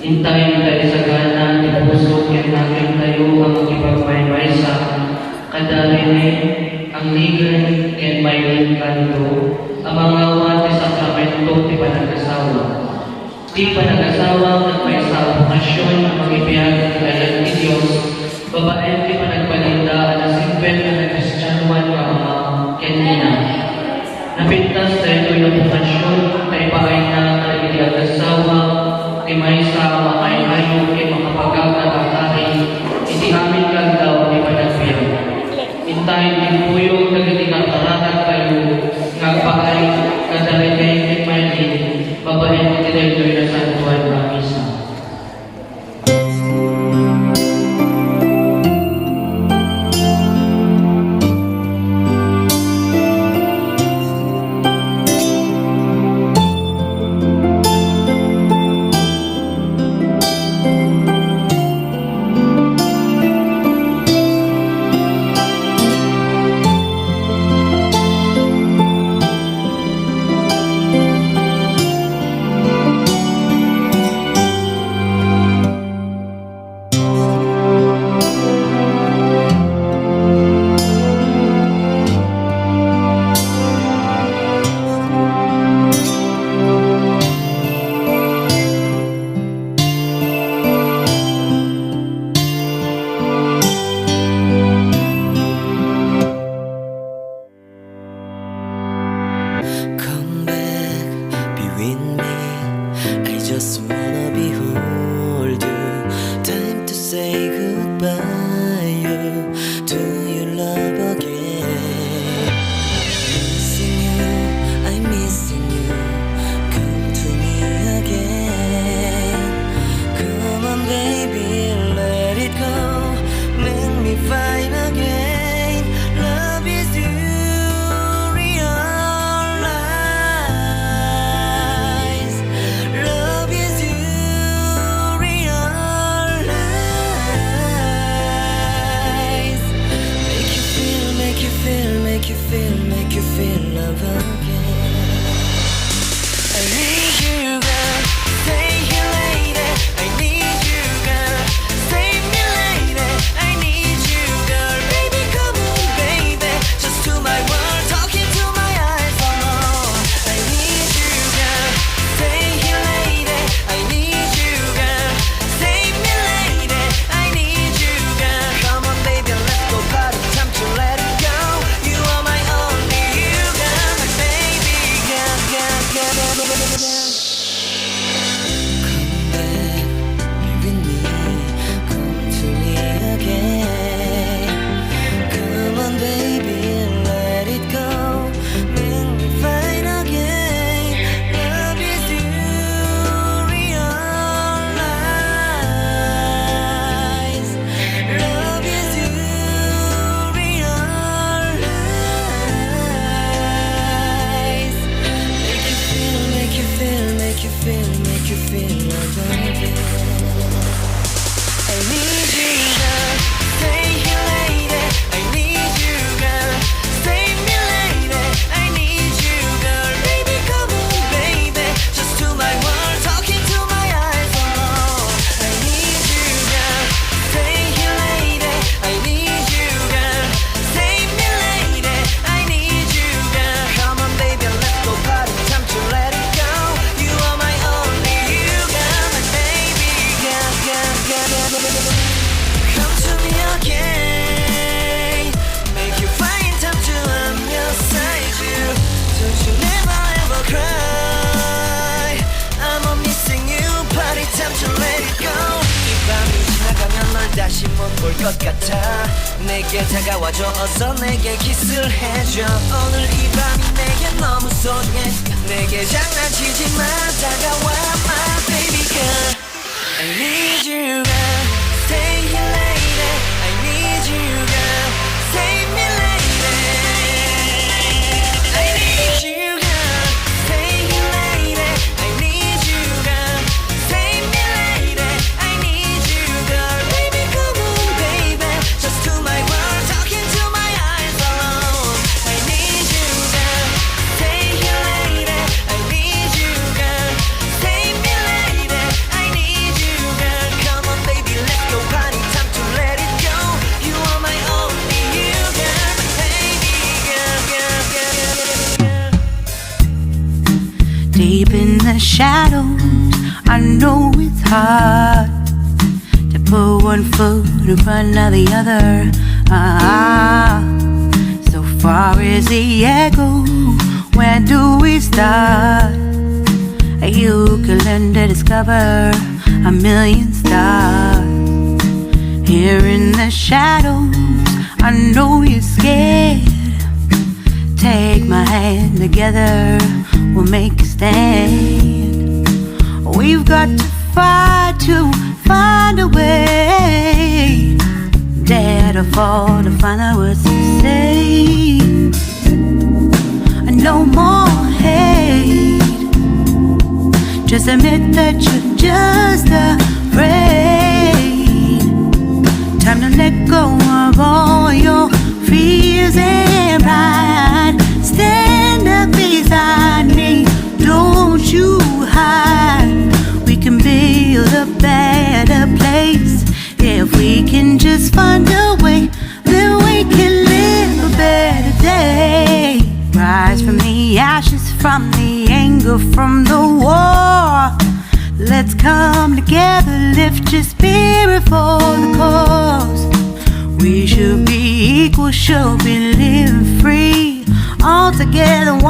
Intayin tayo sa gana, ipuso, kaya natin tayo ang makipagmaymay sa kadalini, Angligen-Gando, ang mga wati sa sakramento di panag-asawa. Di panag-asawa at may sa Procession ang magibiyag kayan ni Diyos, babae di panagpalinda at asingpen na nag-Kristiyanuan ka mga kenina. Napintas tayo ng Procession, kay paay na nagiging-asawa, kay may sa makay-ayo, kay makapagkakatakain, hindi amin kagdaw di panagbiyan. Intayin din po yung nagiging-akarakat kayo, nga paay kadaligay kay Maylin, babae mo direktoy na santuan ng misa. Come back, be with me. I just wanna behold you. Time to say goodbye to your love again. Missing you, I'm missing you. Come to me again. Come on, baby, let it go. Make me fine again. Love is you. Make you feel love again. I need you, girl. Stay here, lady. I need you, girl. Save me, lady. I need you, girl. Baby, come on, baby. Just to my world, talking to my eyes. Oh, I need you, girl. Stay here, lady. I need you, girl. Save me, lady. I need you, girl. Come on, baby, let's go party. Time to let it go. You are my only you, girl, my baby, girl, girl, girl, girl, girl, girl. Come back, be with me, come to me again. Come on, baby, let it go, make me fine again. Love is you, realize. Love is you, realize. Make you feel love again. I need you, girl. Stay here, lady. I need you, girl. Save me, lady. I need you, girl. Baby, come on, baby. Just to my world, talking to my eyes. Oh, I need you, girl. Stay here, lady. I need you, girl. Save me, lady. I need you, girl. Come on, baby, let's go party. Time to let it go. You are my only you, girl, my baby, girl, girl, girl, girl, girl. Come to me again. Make you find time to I'm beside you. Don't you never ever cry. I'm a missing you. Party time to let it go. 이 밤이 지나가면 널 다시 못 볼 것 같아. 내게 다가와줘. 어서 내게 키스를 해줘. 오늘 이 밤이 내게 너무 소중해. 내게 장난치지 마. 다가와 my baby girl. I need you, girl. Stay here, lady. I need you, girl. Save me, lady. I need you, girl. Stay here, lady. I need you, girl. Save me, lady. I need you, girl. Baby, come on, baby. Just to my world, talking to my eyes alone. I need you, girl. Stay here, lady. I need you, girl. Save me, lady. shadows, I know it's hard to put one foot in front of the other. So far as the echo, where do we start? You can learn to discover a million stars. Here in the shadows, I know you're scared. Take my hand, together we'll make a stand. We've got to fight to find a way. Dare to fall to find out what to say. No more hate. Just admit that you're just afraid. Time to let go of all your fears and pride. Stand up beside me, don't you hide. We can build a better place. If we can just find a way, then we can live a better day. Rise from the ashes, from the anger, from the war. Let's come together, lift your spirit for the cause. We should be equal, should be living free, all together.